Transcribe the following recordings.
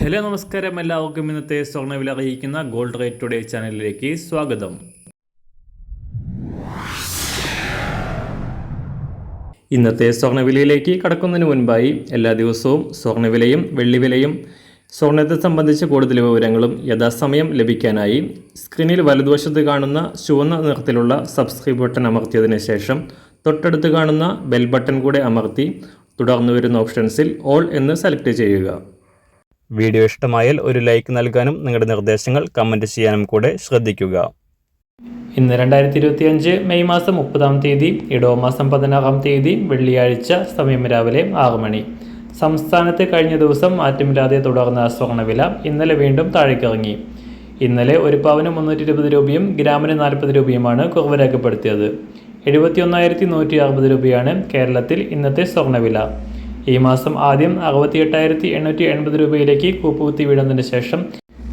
Hello നമസ്കാരം, എല്ലാവർക്കും ഇന്നത്തെ സ്വർണ്ണവില അറിയിക്കുന്ന ഗോൾഡ് റേറ്റ് ടുഡേ ചാനലിലേക്ക് സ്വാഗതം. ഇന്നത്തെ സ്വർണ്ണവിലയിലേക്ക് കടക്കുന്നതിന് മുൻപായി എല്ലാ ദിവസവും സ്വർണ്ണവിലയും വെള്ളിവിലയും സ്വർണ്ണത്തെ സംബന്ധിച്ച കൂടുതൽ വിവരങ്ങളും യഥാസമയം ലഭിക്കാനായി സ്ക്രീനിൽ വലതുവശത്ത് കാണുന്ന ചുവന്ന നിറത്തിലുള്ള സബ്സ്ക്രൈബ് ബട്ടൺ അമർത്തിയതിനു ശേഷം തൊട്ടടുത്ത് കാണുന്ന ബെൽ ബട്ടൺ കൂടെ അമർത്തി തുടർന്ന് വരുന്ന ഓപ്ഷൻസിൽ ഓൾ എന്ന് സെലക്ട് ചെയ്യുക. വീഡിയോ ഇഷ്ടമായാൽ ഒരു ലൈക്ക് നൽകാനും നിങ്ങളുടെ നിർദ്ദേശങ്ങൾ കമൻറ്റ് ചെയ്യാനും കൂടെ ശ്രദ്ധിക്കുക. ഇന്ന് 2025 മെയ് മാസം 30 ഇടവ മാസം 16 വെള്ളിയാഴ്ച, സമയം രാവിലെ 6 മണി. സംസ്ഥാനത്ത് കഴിഞ്ഞ ദിവസം മാറ്റമില്ലാതെ തുടർന്ന സ്വർണ്ണവില ഇന്നലെ വീണ്ടും താഴേക്കിറങ്ങി. ഇന്നലെ ഒരു പവന് 320 രൂപയും ഗ്രാമിന് 40 രൂപയുമാണ് കുറവ് രേഖപ്പെടുത്തിയത്. 71,160 രൂപയാണ് കേരളത്തിൽ ഇന്നത്തെ സ്വർണ്ണവില. ഈ മാസം ആദ്യം 68,880 രൂപയിലേക്ക് കൂപ്പുകുത്തി വീഴുന്നതിന് ശേഷം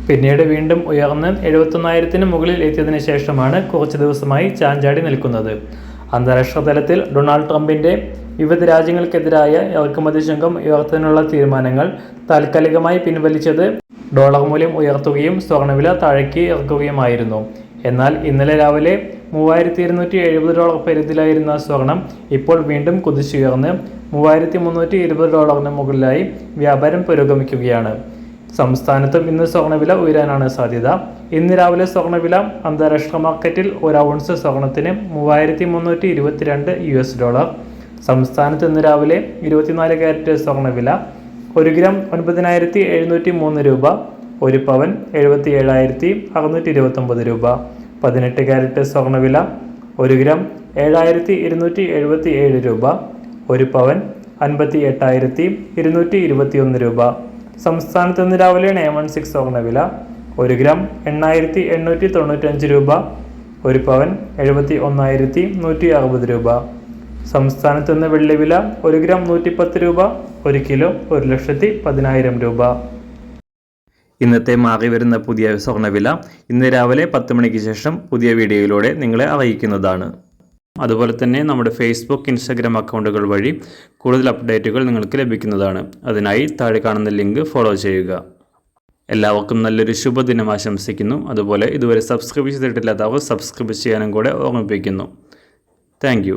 പിന്നീട് വീണ്ടും ഉയർന്ന് 71,000 മുകളിൽ എത്തിയതിനു ശേഷമാണ് കുറച്ച് ദിവസമായി ചാഞ്ചാടി നിൽക്കുന്നത്. അന്താരാഷ്ട്ര തലത്തിൽ ഡൊണാൾഡ് ട്രംപിൻ്റെ വിവിധ രാജ്യങ്ങൾക്കെതിരായ ഇറക്കുമതി ചുങ്കം ഉയർത്താനുള്ള തീരുമാനങ്ങൾ താൽക്കാലികമായി പിൻവലിച്ചത് ഡോളർ മൂല്യം ഉയർത്തുകയും സ്വർണ്ണവില താഴേക്ക് ഇറക്കുകയുമായിരുന്നു. എന്നാൽ ഇന്നലെ രാവിലെ $3,270 പരിധിയിലായിരുന്ന സ്വർണം ഇപ്പോൾ വീണ്ടും കുതിച്ചുയർന്ന് $3,320 മുകളിലായി വ്യാപാരം പുരോഗമിക്കുകയാണ്. സംസ്ഥാനത്തും ഇന്ന് സ്വർണ്ണവില ഉയരാനാണ് സാധ്യത. ഇന്ന് രാവിലെ സ്വർണ്ണവില അന്താരാഷ്ട്ര മാർക്കറ്റിൽ ഒരു ഔൺസ് സ്വർണത്തിന് $3,322. സംസ്ഥാനത്ത് ഇന്ന് രാവിലെ 24 കാരറ്റ് സ്വർണ്ണവില 1 ഗ്രാം 9,703 രൂപ, 1 പവൻ 77,629 രൂപ. 18 കാരറ്റ് സ്വർണ്ണവില 1 ഗ്രാം 7,277 രൂപ, 1 പവൻ 58,221 രൂപ. സംസ്ഥാനത്ത് ഇന്ന് രാവിലെ 916 സ്വർണ്ണവില 1 ഗ്രാം 8,895 രൂപ, 1 പവൻ 71,160 രൂപ. സംസ്ഥാനത്ത് ഇന്ന് വെള്ളിവില 1 ഗ്രാം 110 രൂപ, 1 കിലോ 1,10,000 രൂപ. ഇന്നത്തെ മാറി വരുന്ന പുതിയ സ്വർണ്ണവില ഇന്ന് രാവിലെ 10 മണിക്ക് ശേഷം പുതിയ വീഡിയോയിലൂടെ നിങ്ങളെ അറിയിക്കുന്നതാണ്. അതുപോലെ തന്നെ നമ്മുടെ ഫേസ്ബുക്ക്, ഇൻസ്റ്റാഗ്രാം അക്കൗണ്ടുകൾ വഴി കൂടുതൽ അപ്ഡേറ്റുകൾ നിങ്ങൾക്ക് ലഭിക്കുന്നതാണ്. അതിനായി താഴെ കാണുന്ന ലിങ്ക് ഫോളോ ചെയ്യുക. എല്ലാവർക്കും നല്ലൊരു ശുഭദിനം ആശംസിക്കുന്നു. അതുപോലെ ഇതുവരെ സബ്സ്ക്രൈബ് ചെയ്തിട്ടില്ലാത്തവർ സബ്സ്ക്രൈബ് ചെയ്യാനും കൂടെ ഓർമ്മിപ്പിക്കുന്നു. താങ്ക്